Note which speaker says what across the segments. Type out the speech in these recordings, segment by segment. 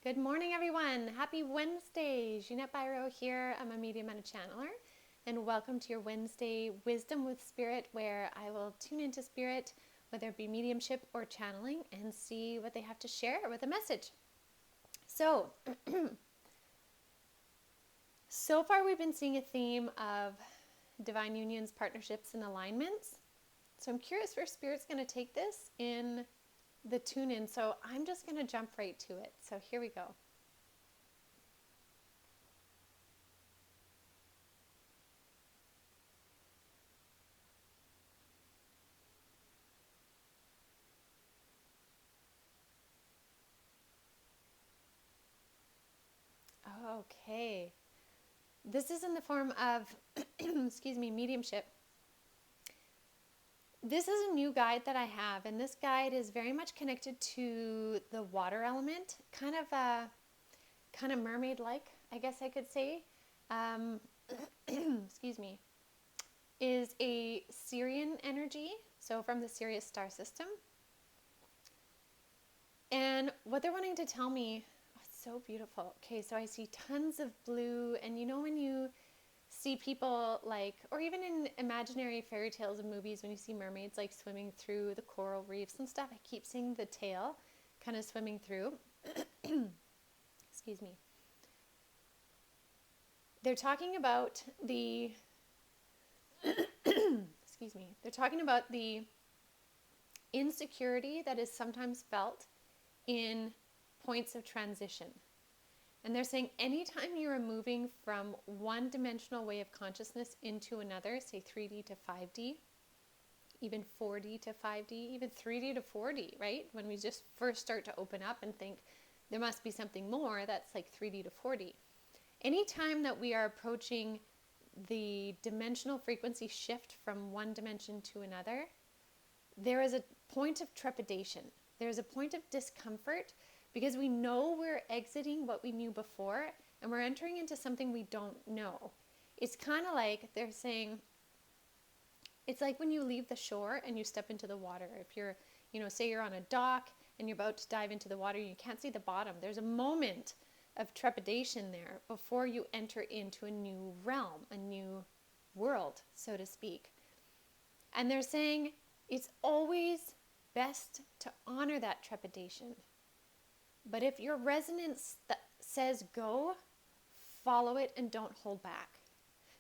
Speaker 1: Good morning, everyone. Happy Wednesday. Jeanette Byro here. I'm a medium and a channeler. And welcome to your Wednesday Wisdom with Spirit, where I will tune into Spirit, whether it be mediumship or channeling, and see what they have to share with a message. So far we've been seeing a theme of divine unions, partnerships, and alignments. So I'm curious where Spirit's going to take this in the tune-in. So I'm just going to jump right to it. So here we go. Okay. This is in the form of, mediumship. This is a new guide that I have, and this guide is very much connected to the water element, kind of mermaid-like, I guess I could say. Is a Sirian energy, so from the Sirius star system. And what they're wanting to tell me, it's so beautiful. Okay, so I see tons of blue, and you know when you see people or even in imaginary fairy tales and movies, when you see mermaids swimming through the coral reefs and stuff, I keep seeing the tail kind of swimming through. Excuse me. They're talking about the they're talking about the insecurity that is sometimes felt in points of transition. And they're saying anytime you're moving from one dimensional way of consciousness into another, say 3D to 5D, even 4D to 5D, even 3D to 4D, right? When we just first start to open up and think there must be something more, that's like 3D to 4D. Anytime that we are approaching the dimensional frequency shift from one dimension to another, there is a point of trepidation. There's a point of discomfort because we know we're exiting what we knew before and we're entering into something we don't know. It's kind of like they're saying, it's like when you leave the shore and you step into the water. If you're, say you're on a dock and you're about to dive into the water, you can't see the bottom. There's a moment of trepidation there before you enter into a new realm, a new world, so to speak. And they're saying it's always best to honor that trepidation. But if your resonance says go, follow it and don't hold back.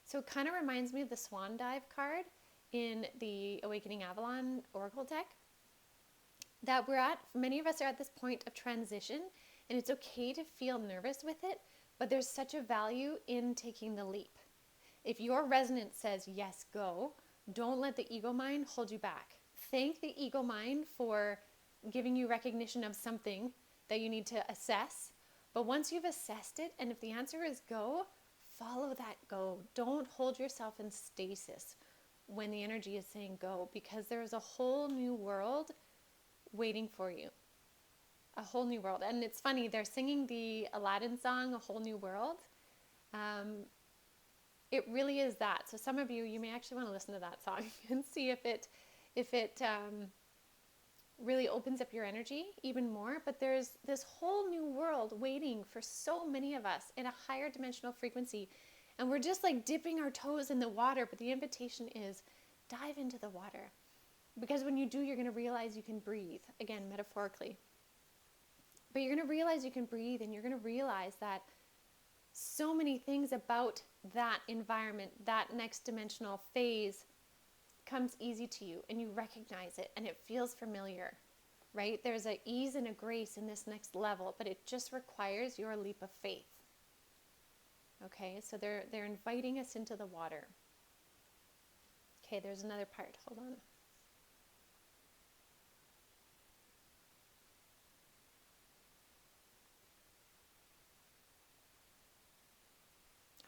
Speaker 1: So it kind of reminds me of the Swan Dive card in the Awakening Avalon Oracle deck. That many of us are at this point of transition, and it's okay to feel nervous with it, but there's such a value in taking the leap. If your resonance says yes, go, don't let the ego mind hold you back. Thank the ego mind for giving you recognition of something that you need to assess. But once you've assessed it, and if the answer is go, follow that go. Don't hold yourself in stasis when the energy is saying go, because there's a whole new world waiting for you. A whole new world. And it's funny, they're singing the Aladdin song, A Whole New World. It really is that. So some of you may actually want to listen to that song and see if it really opens up your energy even more. But there's this whole new world waiting for so many of us in a higher dimensional frequency. And we're just dipping our toes in the water. But the invitation is dive into the water. Because when you do, you're going to realize you can breathe. Again, metaphorically. But you're going to realize you can breathe, and you're going to realize that so many things about that environment, that next dimensional phase, comes easy to you, and you recognize it, and it feels familiar, right? There's an ease and a grace in this next level, but it just requires your leap of faith. Okay, so they're inviting us into the water. Okay, there's another part. Hold on.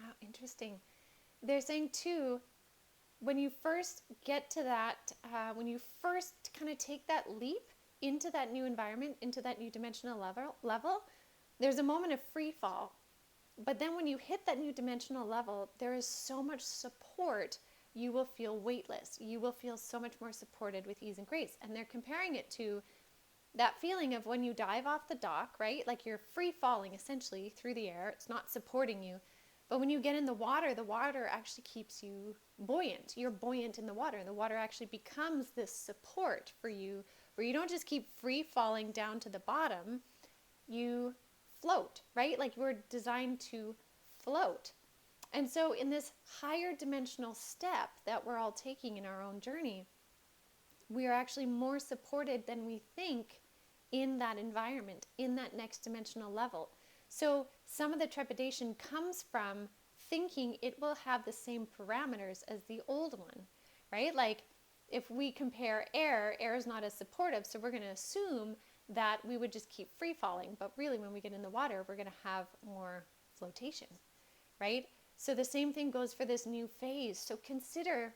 Speaker 1: Oh, interesting. They're saying too, when you first get to that, when you first kind of take that leap into that new environment, into that new dimensional level, there's a moment of free fall. But then when you hit that new dimensional level, there is so much support, you will feel weightless. You will feel so much more supported with ease and grace. And they're comparing it to that feeling of when you dive off the dock, right? Like you're free falling essentially through the air. It's not supporting you. But when you get in the water actually keeps you buoyant. You're buoyant in the water. And the water actually becomes this support for you where you don't just keep free falling down to the bottom. You float, right? Like you're designed to float. And so in this higher dimensional step that we're all taking in our own journey, we are actually more supported than we think in that environment, in that next dimensional level. So some of the trepidation comes from thinking it will have the same parameters as the old one, right? Like if we compare air is not as supportive, so we're going to assume that we would just keep free falling. But really, when we get in the water, we're going to have more flotation, right? So the same thing goes for this new phase. So consider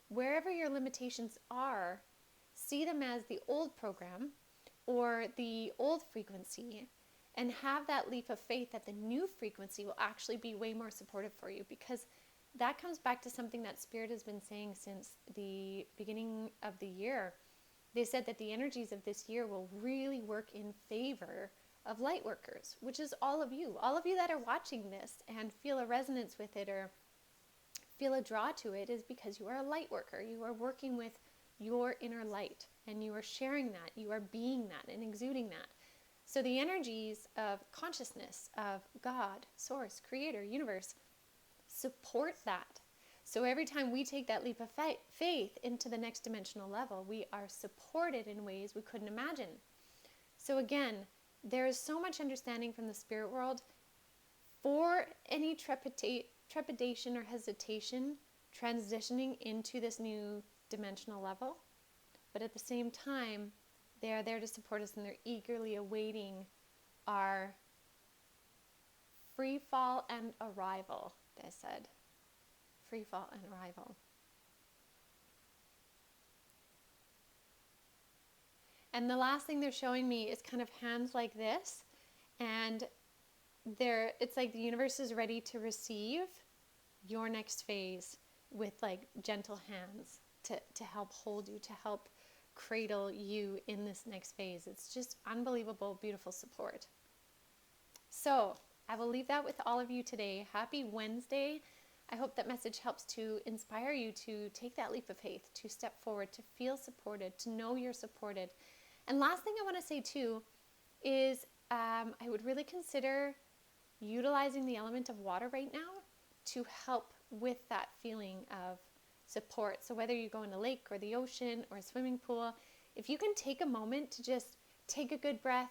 Speaker 1: wherever your limitations are, see them as the old program or the old frequency, and have that leap of faith that the new frequency will actually be way more supportive for you, because that comes back to something that Spirit has been saying since the beginning of the year. They said that the energies of this year will really work in favor of light workers, which is all of you that are watching this and feel a resonance with it or feel a draw to it, is because you are a light worker. You are working with your inner light and you are sharing that, you are being that and exuding that. So the energies of consciousness, of God, source, creator, universe, support that. So every time we take that leap of faith into the next dimensional level, we are supported in ways we couldn't imagine. So again, there is so much understanding from the spirit world for any trepidation or hesitation transitioning into this new dimensional level. But at the same time, they are there to support us, and they're eagerly awaiting our free fall and arrival, they said. Free fall and arrival. And the last thing they're showing me is kind of hands like this. And it's like the universe is ready to receive your next phase with like gentle hands to help hold you, to help cradle you in this next phase. It's just unbelievable, beautiful support. So I will leave that with all of you today. Happy Wednesday. I hope that message helps to inspire you to take that leap of faith, to step forward, to feel supported, to know you're supported. And last thing I want to say too is I would really consider utilizing the element of water right now to help with that feeling of support. So whether you go in a lake or the ocean or a swimming pool, if you can take a moment to just take a good breath,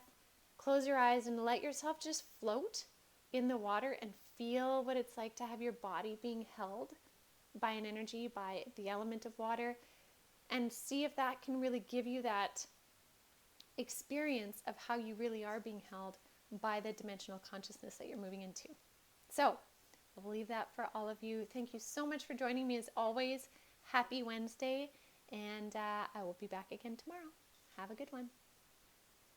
Speaker 1: close your eyes and let yourself just float in the water and feel what it's like to have your body being held by an energy, by the element of water, and see if that can really give you that experience of how you really are being held by the dimensional consciousness that you're moving into. So I'll leave that for all of you. Thank you so much for joining me as always. Happy Wednesday, and I will be back again tomorrow. Have a good one.